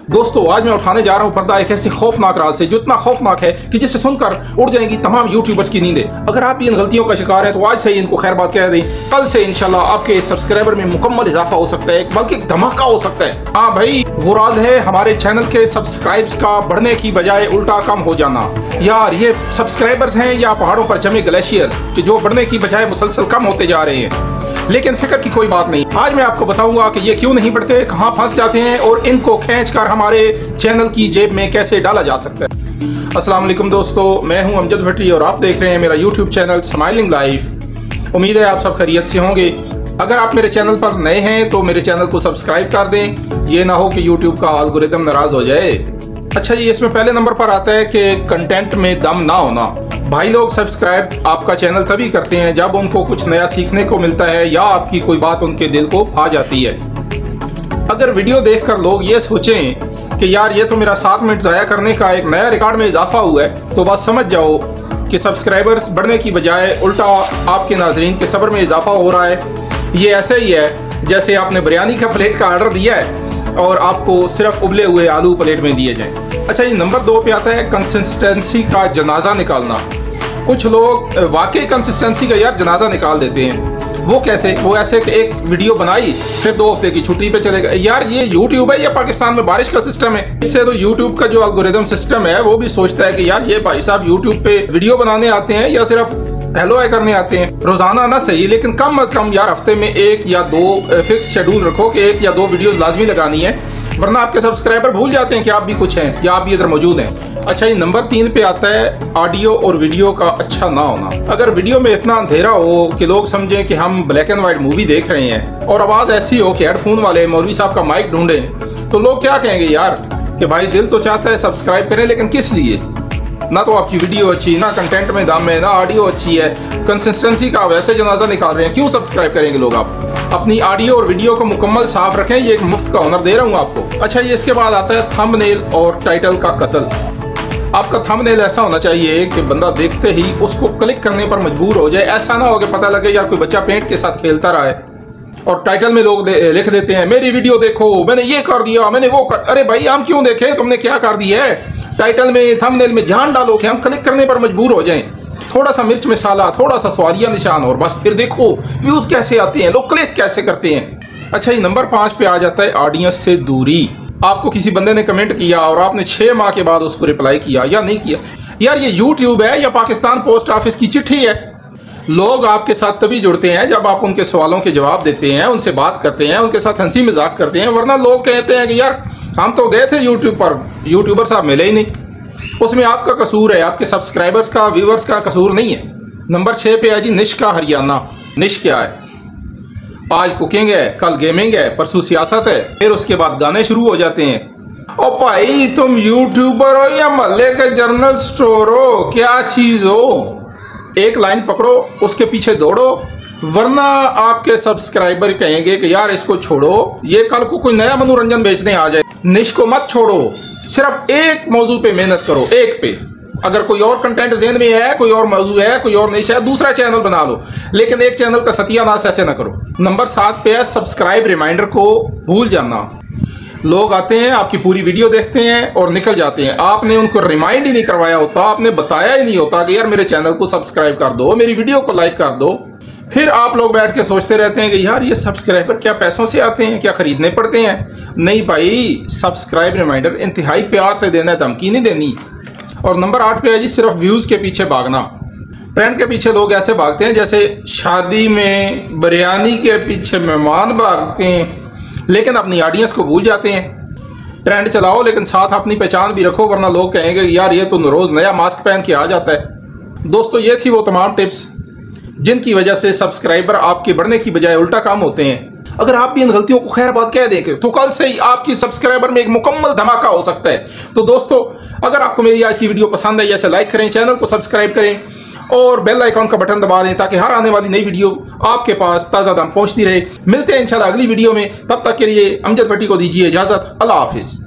दोस्तों आज मैं उठाने जा रहा हूँ पर्दा एक ऐसे खौफनाक राज से जो इतना खौफनाक है कि जिसे सुनकर उड़ जाएंगी तमाम यूट्यूबर्स की नींदें। अगर आप इन गलतियों का शिकार हैं तो आज से ही इनको खैर बात कह दें। कल से इंशाल्लाह आपके सब्सक्राइबर में मुकम्मल इजाफा हो सकता है, बल्कि धमाका हो सकता है। हाँ भाई, वो राज है हमारे चैनल के सब्सक्राइब्स का बढ़ने की बजाय उल्टा कम हो जाना। यार ये सब्सक्राइबर्स हैं या पहाड़ों पर जमे ग्लेशियर्स जो बढ़ने की बजाय मुसलसल कम होते जा रहे हैं। लेकिन फिक्र की कोई बात नहीं, आज मैं आपको बताऊंगा कि ये क्यों नहीं बढ़ते, कहां फंस जाते हैं और इनको खींचकर हमारे चैनल की जेब में कैसे डाला जा सकता है। अस्सलाम वालेकुम दोस्तों, मैं हूं अमजद भट्टी और आप देख रहे हैं मेरा यूट्यूब चैनल स्माइलिंग लाइफ। उम्मीद है आप सब खैरियत से होंगे। अगर आप मेरे चैनल पर नए हैं तो मेरे चैनल को सब्सक्राइब कर दें, ये ना हो कि यूट्यूब का एल्गोरिथम नाराज हो जाए। अच्छा जी, इसमें पहले नंबर पर आता है कि कंटेंट में दम ना होना। भाई लोग सब्सक्राइब आपका चैनल तभी करते हैं जब उनको कुछ नया सीखने को मिलता है या आपकी कोई बात उनके दिल को भा जाती है। अगर वीडियो देखकर लोग ये सोचें कि यार ये तो मेरा 7 मिनट ज़ाया करने का एक नया रिकॉर्ड में इजाफा हुआ है, तो बस समझ जाओ कि सब्सक्राइबर्स बढ़ने की बजाय उल्टा आपके नाजरीन के सब्र में इजाफा हो रहा है। ये ऐसे ही है जैसे आपने बिरयानी का प्लेट का ऑर्डर दिया है और आपको सिर्फ उबले हुए आलू प्लेट में दिए जाएं। अच्छा, ये नंबर 2 पे आता है कंसिस्टेंसी का जनाजा निकालना। कुछ लोग वाकई कंसिस्टेंसी का यार जनाजा निकाल देते हैं। वो कैसे? वो ऐसे कि एक वीडियो बनाई फिर 2 हफ्ते की छुट्टी पे चले गए। यार ये यूट्यूब है या पाकिस्तान में बारिश का सिस्टम है? इससे तो यूट्यूब का जो एल्गोरिथम सिस्टम है वो भी सोचता है कि यार ये भाई साहब यूट्यूब पे वीडियो बनाने आते हैं या सिर्फ हेलो हाय करने आते हैं। रोजाना ना सही लेकिन कम अज कम यार हफ्ते में 1 या 2 फिक्स शेड्यूल रखो कि 1 या 2 वीडियो लाजमी लगानी है, वरना आपके सब्सक्राइबर भूल जाते हैं कि आप भी कुछ हैं या आप भी इधर मौजूद हैं। अच्छा, ये नंबर 3 पे आता है ऑडियो और वीडियो का अच्छा ना होना। अगर वीडियो में इतना अंधेरा हो कि लोग समझें कि हम ब्लैक एंड व्हाइट मूवी देख रहे हैं और आवाज ऐसी हो कि हेडफोन वाले मौलवी साहब का माइक ढूंढें, तो लोग क्या कहेंगे यार कि भाई दिल तो चाहता है सब्सक्राइब करें लेकिन किस लिए? ना तो आपकी वीडियो अच्छी, ना कंटेंट में दम है, ना ऑडियो अच्छी है, कंसिस्टेंसी का वैसे जनाजा निकाल रहे हैं, क्यों सब्सक्राइब करेंगे लोग? आप अपनी ऑडियो और वीडियो को मुकम्मल साफ रखें, ये एक मुफ्त का हुनर दे रहा हूँ आपको। अच्छा, ये इसके बाद आता है थंबनेल और टाइटल का कत्ल। आपका थंबनेल ऐसा होना चाहिए कि बंदा देखते ही उसको क्लिक करने पर मजबूर हो जाए। ऐसा ना हो कि पता लगे यार कोई बच्चा पेंट के साथ खेलता रहा है और टाइटल में लोग लिख देते हैं मेरी वीडियो देखो, मैंने ये कर दिया, मैंने वो कर। अरे भाई हम क्यों देखें, तुमने क्या कर दिया है? टाइटल में थंबनेल में ध्यान डालो कि हम क्लिक करने पर मजबूर हो जाएं। थोड़ा सा मिर्च मसाला, थोड़ा सा सवारिया निशान और बस फिर देखो व्यूज कैसे आते हैं, लोग क्लिक कैसे करते हैं। अच्छा, ये नंबर 5 पे आ जाता है ऑडियंस से दूरी। आपको किसी बंदे ने कमेंट किया और आपने 6 माह के बाद उसको रिप्लाई किया या नहीं किया। यार ये यूट्यूब है या पाकिस्तान पोस्ट ऑफिस की चिट्ठी है? लोग आपके साथ तभी जुड़ते हैं जब आप उनके सवालों के जवाब देते हैं, उनसे बात करते हैं, उनके साथ हंसी मजाक करते हैं, वरना लोग कहते हैं कि यार हम तो गए थे यूट्यूब पर, यूट्यूबर साहब मिले ही नहीं। उसमें आपका कसूर है, आपके सब्सक्राइबर्स का, व्यूवर्स का कसूर नहीं है। नंबर 6 पे है जी निश का हरियाणा। निश क्या है? आज कुकिंग है, कल गेमिंग है, परसों सियासत है, फिर उसके बाद गाने शुरू हो जाते हैं। ओ भाई तुम यूट्यूबर हो या मोहल्ले का जनरल स्टोर हो, क्या चीज हो? एक लाइन पकड़ो, उसके पीछे दौड़ो, वरना आपके सब्सक्राइबर कहेंगे कि यार इसको छोड़ो, ये कल को कोई नया मनोरंजन बेचने आ जाए। निश को मत छोड़ो, सिर्फ एक मौजू पे मेहनत करो, एक पे। अगर कोई और कंटेंट ज़हन में है, कोई और मौजू है, कोई और निश है, दूसरा चैनल बना लो, लेकिन एक चैनल का सत्यानाश ऐसे ना करो। नंबर 7 पे है सब्सक्राइब रिमाइंडर को भूल जाना। लोग आते हैं, आपकी पूरी वीडियो देखते हैं और निकल जाते हैं। आपने उनको रिमाइंड ही नहीं करवाया होता, आपने बताया ही नहीं होता कि यार मेरे चैनल को सब्सक्राइब कर दो, मेरी वीडियो को लाइक कर दो। फिर आप लोग बैठ के सोचते रहते हैं कि यार ये सब्सक्राइबर क्या पैसों से आते हैं, क्या खरीदने पड़ते हैं? नहीं भाई, सब्सक्राइब रिमाइंडर इंतहाई प्यार से देना है, धमकी नहीं देनी। और नंबर 8 पे है जी सिर्फ व्यूज के पीछे भागना। ट्रेंड के पीछे लोग ऐसे भागते हैं जैसे शादी में बिरयानी के पीछे मेहमान भागते हैं, लेकिन अपनी ऑडियंस को भूल जाते हैं। ट्रेंड चलाओ लेकिन साथ अपनी पहचान भी रखो, वरना लोग कहेंगे यार ये तो रोज नया मास्क पहन के आ जाता है। दोस्तों ये थी वो तमाम टिप्स जिनकी वजह से सब्सक्राइबर आपके बढ़ने की बजाय उल्टा काम होते हैं। अगर आप भी इन गलतियों को खैर बात कह देंगे तो कल से ही आपकी सब्सक्राइबर में एक मुकम्मल धमाका हो सकता है। तो दोस्तों अगर आपको मेरी आज की वीडियो पसंद आई, ऐसे लाइक करें, चैनल को सब्सक्राइब करें और बेल आइकॉन का बटन दबा दें ताकि हर आने वाली नई वीडियो आपके पास ताज़ा दम पहुंचती रहे। मिलते हैं इंशाल्लाह अगली वीडियो में, तब तक के लिए अमजद भट्टी को दीजिए इजाजत। अल्लाह हाफिज।